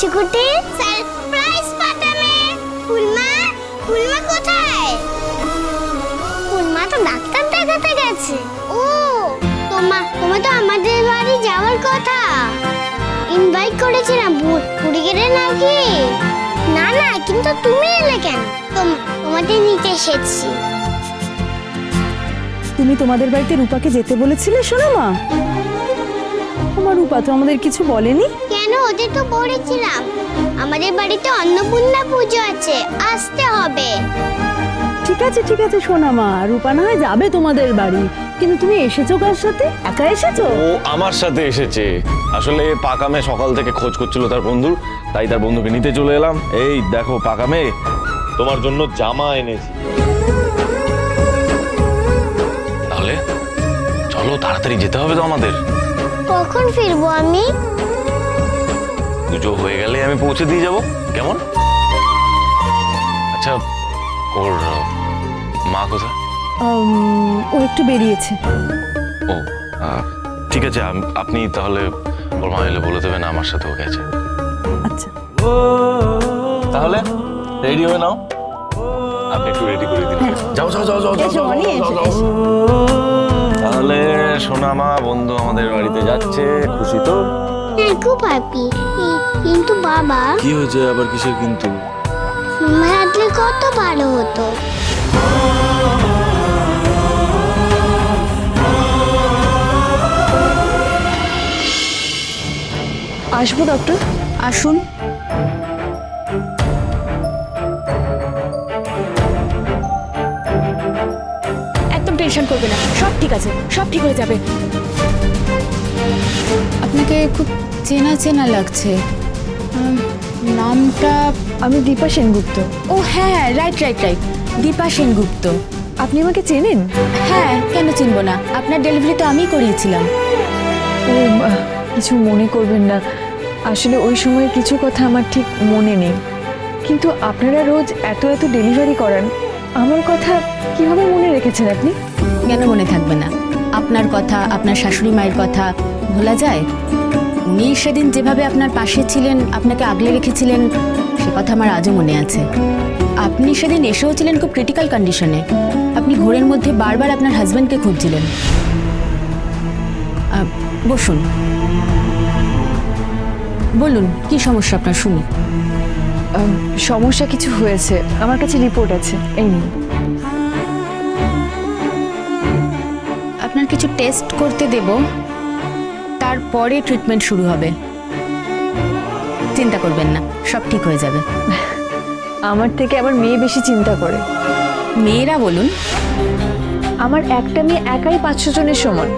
বিচ্ছুকুটি surprise পাঠাবে। ফুলমা, ফুলমা কোথায়? ফুলমা তো ডাক্তার দেখাতে গেছে। ও তোমার তো আমাদের বাড়ি যাওয়ার কথা। ইনভাইট করেছিলাম পুরী গেলে নাকি? না না, কিন্তু তুমি এলে কেন? তোমাদের নিতে এসেছি। তুমি তোমাদের বাড়িতে রূপাকে যেতে বলেছিলে শোনো মা? আমার রূপা তো আমাদের কিছু বলেনি। কেন? ওদের তো বলেছিলাম আমাদের বাড়িতে অন্নপূর্ণা পুজো আছে, আসতে হবে। ঠিক আছে সোনা মা, রূপা না হয় যাবে তোমাদের বাড়ি, কিন্তু তুমি এসেছো কার সাথে? একা এসেছো? ও আমার সাথে এসেছে। আসলে পাকামে সকাল থেকে খোঁজ করছিল তার বন্ধুর, তাই তার বন্ধুকে নিতে চলে এলাম। এই দেখো পাকামে, তোমার জন্য জামা এনেছি। তাহলে চলো, তাড়াতাড়ি যেতে হবে তো আমাদের। কখন ফিরবো আমি? পুজো হয়ে গেলে আমি পৌঁছে দিয়ে যাব, কেমন? আচ্ছা, ওর মা কোথায়? ও একটু বেরিয়েছে। ও ঠিক আছে, আপনি তাহলে ওর মা এলে বলে দেবেন আমার সাথে ও গেছে। আচ্ছা তাহলে রেডি হয়ে নাও। আপনি একটু রেডি করে দিন। যাও যাও যাও যাও এসো মনি, এসো। তাহলে সোনা মা বন্ধু আমাদের বাড়িতে যাচ্ছে, খুশি তো? একু পাপি, কিন্তু বাবা, কি হয়েছে আবার? কিসের কিন্তু? মারলে কত ভালো হতো। আসবো ডক্টর? আসুন। একদম টেনশন করবে না, সব ঠিক আছে, সব ঠিক হয়ে যাবে। আপনাকে খুব চেনা চেনা লাগছে। নামটা? আমি দীপা সেনগুপ্ত। ও হ্যাঁ, রাইট, দীপা সেনগুপ্ত। আপনি আমাকে চেনেন? হ্যাঁ, কেন চিনব না? আপনার ডেলিভারি তো আমিই করিয়েছিলাম। ও কিছু মনে করবেন না, আসলে ওই সময়ের কিছু কথা আমার ঠিক মনে নেই, কিন্তু আপনারা রোজ এত এত ডেলিভারি করান, আমার কথা কিভাবে মনে রেখেছেন আপনি? কেন মনে থাকবে না? আপনার কথা, আপনার শাশুড়ি মায়ের কথা ভোলা যায়? উনি সেদিন যেভাবে আপনার পাশে ছিলেন, আপনাকে আগলে রেখেছিলেন, সে কথা আমার আজও মনে আছে। আপনি সেদিন এসেও ছিলেন খুব ক্রিটিক্যাল কন্ডিশনে। আপনি ঘোরের মধ্যে বারবার আপনার হাজব্যান্ডকে খুঁজছিলেন। বসুন, বলুন কি সমস্যা আপনার, শুনি। সমস্যা কিছু হয়েছে, আমার কাছে রিপোর্ট আছে, এই নিন। আপনার কিছু টেস্ট করতে দেব, তারপরে ট্রিটমেন্ট শুরু হবে। চিন্তা করবেন না, সব ঠিক হয়ে যাবে। আমার থেকে আমার মেয়ে বেশি চিন্তা করে। মেয়েরা বলুন? আমার একটা মেয়ে একাই 500 জনের সমান,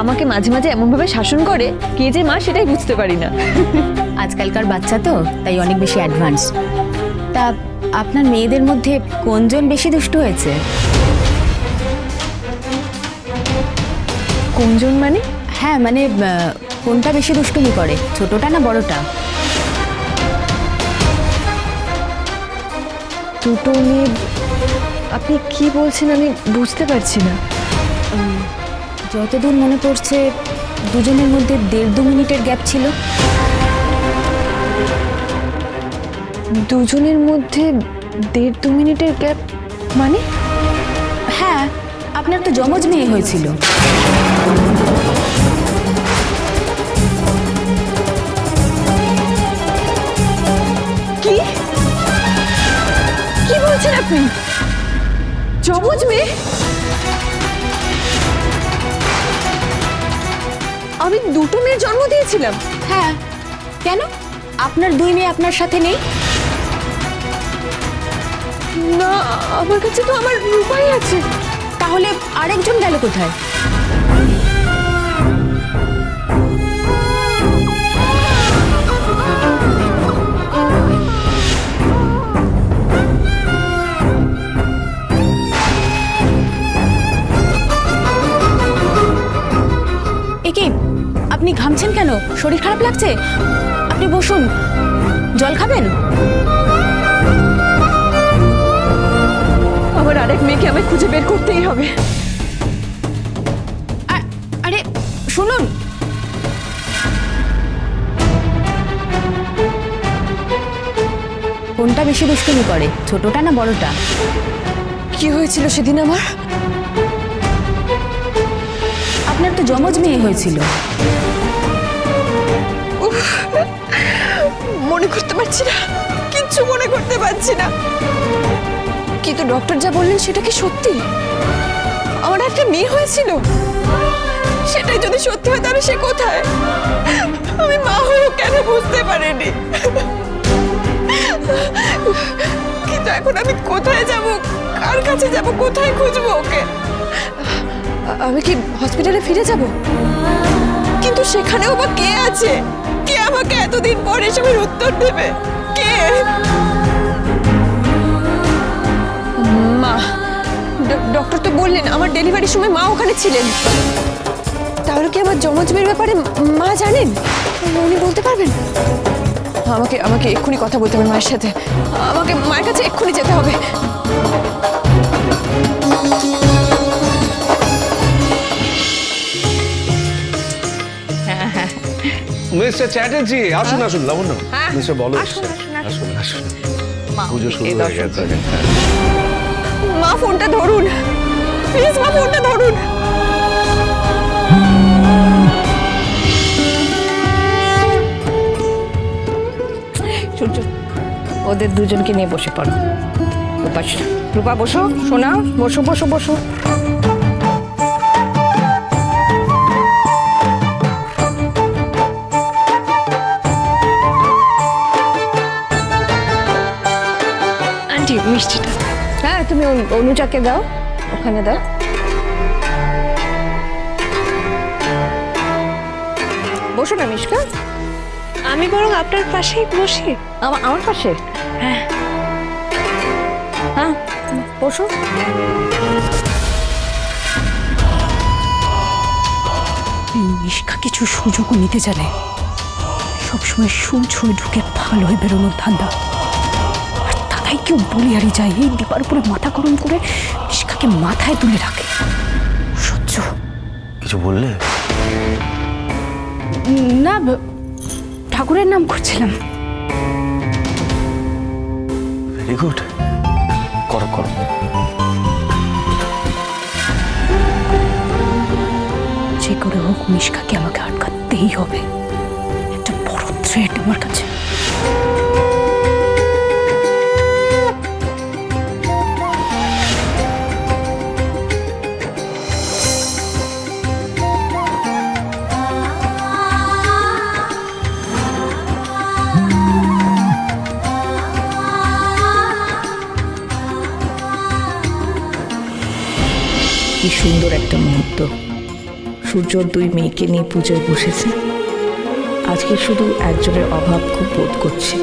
আমাকে মাঝে মাঝে এমনভাবে শাসন করে, কে যে মা সেটাই বুঝতে পারি না। আজকালকার বাচ্চা তো, তাই অনেক বেশি অ্যাডভান্স। তা আপনার মেয়েদের মধ্যে কোনজন বেশি দুষ্টু হয়েছে? কোনজন মানে? হ্যাঁ মানে কোনটা বেশি দুষ্টুমি করে, ছোটটা না বড়টা? দুটো মেয়ে? আপনি কি বলছেন আমি বুঝতে পারছি না। যতদূর মনে পড়ছে দুজনের মধ্যে 1.5-2 মিনিটের গ্যাপ ছিল। দুজনের মধ্যে 1.5-2 মিনিটের গ্যাপ মানে? হ্যাঁ, আপনার তো যমজ মেয়ে হয়েছিল। কি কি বলছেন আপনি? যমজ মেয়ে? আমি দুটো মেয়ের জন্ম দিয়েছিলাম? হ্যাঁ, কেন আপনার 2 মেয়ে আপনার সাথে নেই? না, আমার কাছে তো আমার রূপাই আছে। তাহলে আরেকজন গেল কোথায়? একে আপনি ঘামছেন কেন? শরীর খারাপ লাগছে? আপনি বসুন, জল খাবেন? আমার আরেক মেয়েকে আমায় খুঁজে বের করতেই হবে। আরে শুনুন, কোনটা বেশি দুষ্টুমি করে, ছোটটা না বড়টা? কি হয়েছিল সেদিন আমার? আপনার তো যমজ মেয়ে হয়েছিল। মনে করতে পারছি না, কিচ্ছু মনে করতে পারছি না। কিন্তু ডক্টর যা বললেন সেটা কি সত্যি? আমার একটা মেয়ে হয়েছিল? সেটাই যদি সত্যি হয় তাহলে সে কোথায়? আমি মা হয়েও কেন বুঝতে পারিনি? কিন্তু এখন আমি কোথায় যাব, কার কাছে যাব, কোথায় খুঁজবো ওকে? আমি কি হসপিটালে ফিরে যাব? কিন্তু সেখানেও বা কে আছে? কে আমাকে এতদিন পর এসবের উত্তর দেবে? কে? মা, ডক্টর তো বললেন আমার ডেলিভারির সময় মা ওখানে ছিলেন। তাহলে কি আমার যমজ মেয়ের ব্যাপারে মা জানেন? উনি বলতে পারবেন? আমাকে আমাকে এক্ষুনি কথা বলতে হবে মায়ের সাথে। আমাকে মায়ের কাছে এক্ষুনি যেতে হবে। মিস্টার চ্যাটার্জি, আসুন আসুন, লাবণ্য মিস্টার বলো, আসুন আসুন। পুজো শুরু হয়ে গেছে। মা ফোনটা ধরুন, প্লিজ মা ফোনটা ধরুন। সূর্য, ওদের দুজনকে নিয়ে বসে পড়ো। রূপা বসো, সোনা বসো বসো বসো। আন্টি মিষ্টিটা। হ্যাঁ, তুমি অনুজাকে দাও, ওখানে দাও। বসো না মিষ্কা। আমি বরং আপনার পাশেই বসি। আমার পাশে? হ্যাঁ হ্যাঁ, বসো। নিষ্কা কিছু সুযোগও নিতে জানে, সবসময় সুচ হয়ে ঢুকে ভালো হয়ে বেরোনোর ধান্দা। আর তাই কেউ বলি হারিয়ে যায়, এই দীপার উপরে মাথা গরম করে নিষ্কাকে মাথায় তুলে রাখে। সহ্য। কিছু বললে? না, ঠাকুরের নাম করছিলাম। ভেরি গুড, করো করো। যে করে হোক নিষ্কাকে আমাকে আটকাতেই হবে। একটা বড় থ্রেট আমার কাছে। কি সুন্দর একটা মুহূর্ত। সূর্য দুই মেয়েকে নিয়ে পুজোয় বসেছে। আজকে শুধু একজনের অভাব খুব বোধ করছি।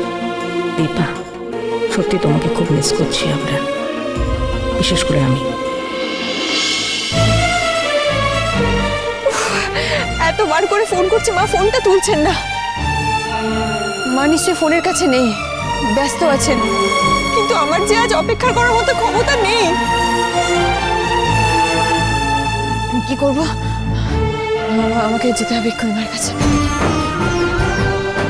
দীপা, সত্যি তোমাকে খুব মিস করছি আমরা, বিশেষ করে আমি। এতবার করে ফোন করছে, মা ফোনটা তুলছেন না। মা নিশ্চয়ই ফোনের কাছে নেই, ব্যস্ত আছেন। কিন্তু আমার যে আজ অপেক্ষা করার মতো ক্ষমতা নেই। কি করব? আমাকে যেতে হবে এক্ষুনি মার কাছে।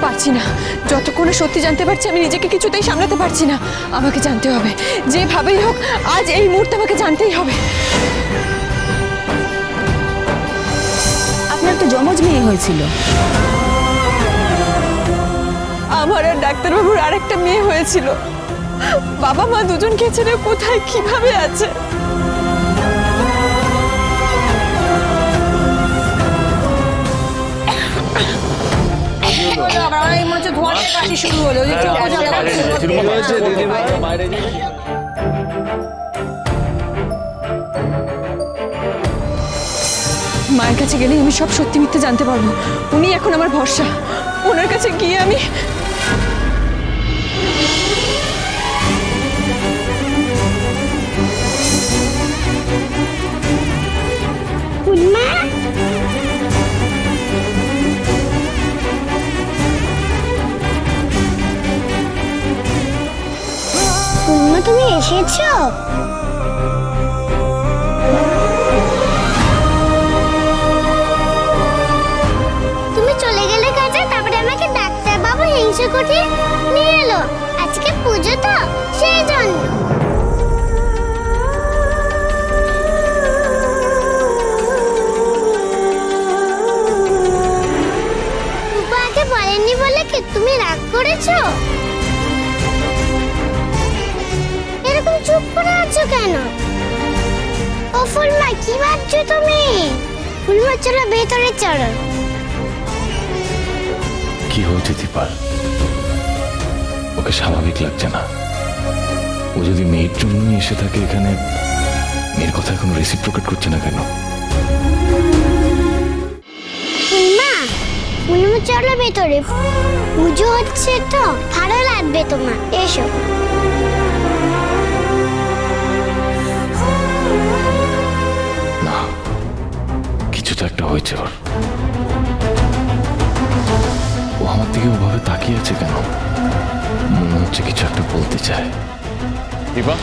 পারছি না, যতক্ষণে সত্যি জানতে পারছি আমি নিজেকে কিছুতেই সামলাতে পারছি না। আমাকে জানতে হবে, যেভাবেই হোক আজ এই মুহূর্তে আমাকে জানতেই হবে। আপনার তো যমজ মেয়ে হয়েছিল। আমার আর ডাক্তারবাবুর আরেকটা মেয়ে হয়েছিল। বাবা মা দুজনকে ছেড়ে কোথায় কিভাবে আছে? মায়ের কাছে গেলে আমি সব সত্যি মিথ্যে জানতে পারবো। উনি এখন আমার ভরসা। ওনার কাছে গিয়ে আমি তুমি এসেছো? তুমি চলে গেলে কাজে, তারপরে আমাকে ডাক্তার বাবু হিংসে করে নিয়ে এলো। আজকে পুজো তো সেই জন্য। রূপাকে বলেননি বলে কি তুমি রাগ করেছো? এরকম চুপ করে আছো কেন? ও ফুলমা, কি ভাবছো তুমি? ফুলমা চলো ভেতরে চলো। কি হয়েছে দীপার? ওকে স্বাভাবিক লাগছে না। ও যদি মেয়ের জন্যই এসে থাকে এখানে, মেয়ের কথা এখন রেসিপ্রোকেট করছে না কেন? ফুলমা, ফুলমা চলো ভেতরে, পুজো হচ্ছে তো, ভালো লাগবে তোমার, এসো। না, কিছু তো একটা হয়েছে ওর। ও আমার দিকে ওভাবে তাকিয়ে আছে কেন? মনে হচ্ছে কিছু একটা বলতে চায়। দীপা,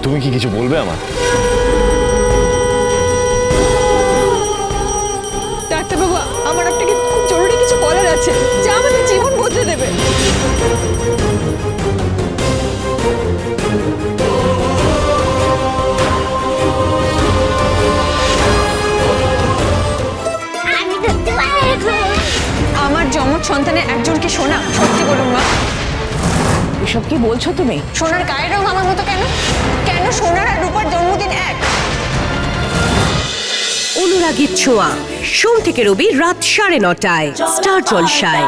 তুমি কি কিছু বলবে আমার? ডাক্তারবাবু, আমার একটা খুব জরুরি কিছু বলার আছে, যা আমাদের জীবন বদলে দেবে। আমি ধরতে পারবো। আমার যমজ সন্তানের একজনকে সোনা, সত্যি বলুন মা, এসব কি বলছো তুমি? সোনার গায়ের রং আমার মতো কেন? কেন সোনার আর রূপার জন্মদিন এক? অনুরাগীর ছোঁয়া, সোম থেকে রবি রাত 9:30টায় স্টার জলসায়।